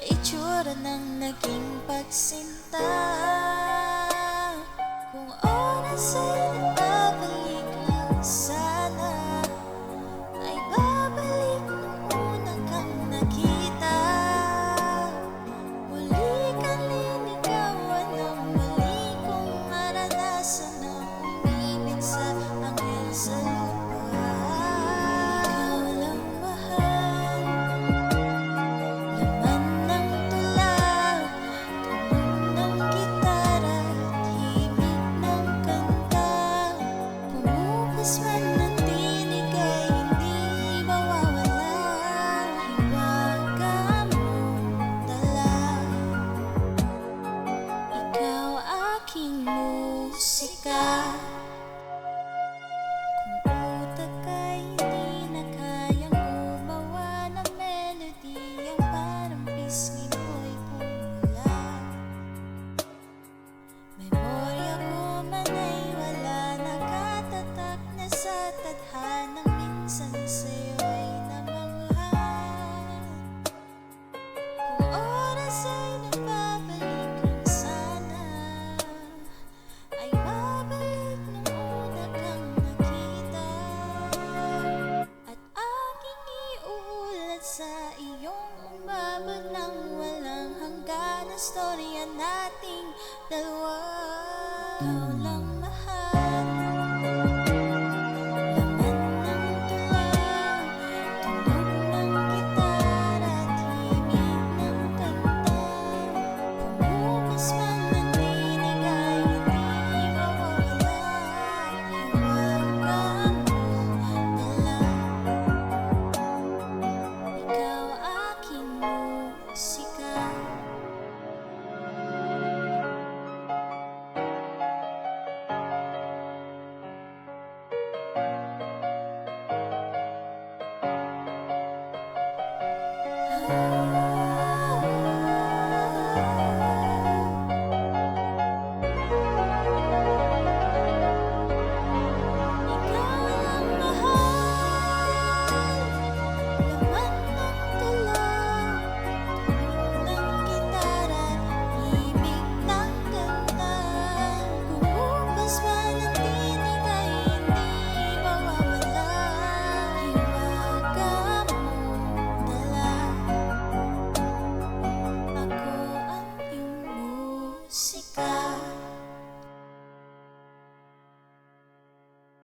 Itsura ng naging pagsinta. Kung oras ay nagbabalik lang sana, ay babalik nung una kang nakita. Muli kang linigawan ng muli kong maranasan na umibig sa anghel sa lupa. Ikaw lang mahal, musika. Kung utak ay hindi na kayang gumawa ng melody, ang parang pisngi mo'y pumula. Memorya ko man ay wala, nakatatak na sa tadhanang minsan sa'yo'y namangha. Kung oras ay nagbabalik lang sana, ay babalik nung una kang nakita. At aking iuulat sa iyong umabot ng walang hanggan na storya nating dalawa. Ikaw lang mahal.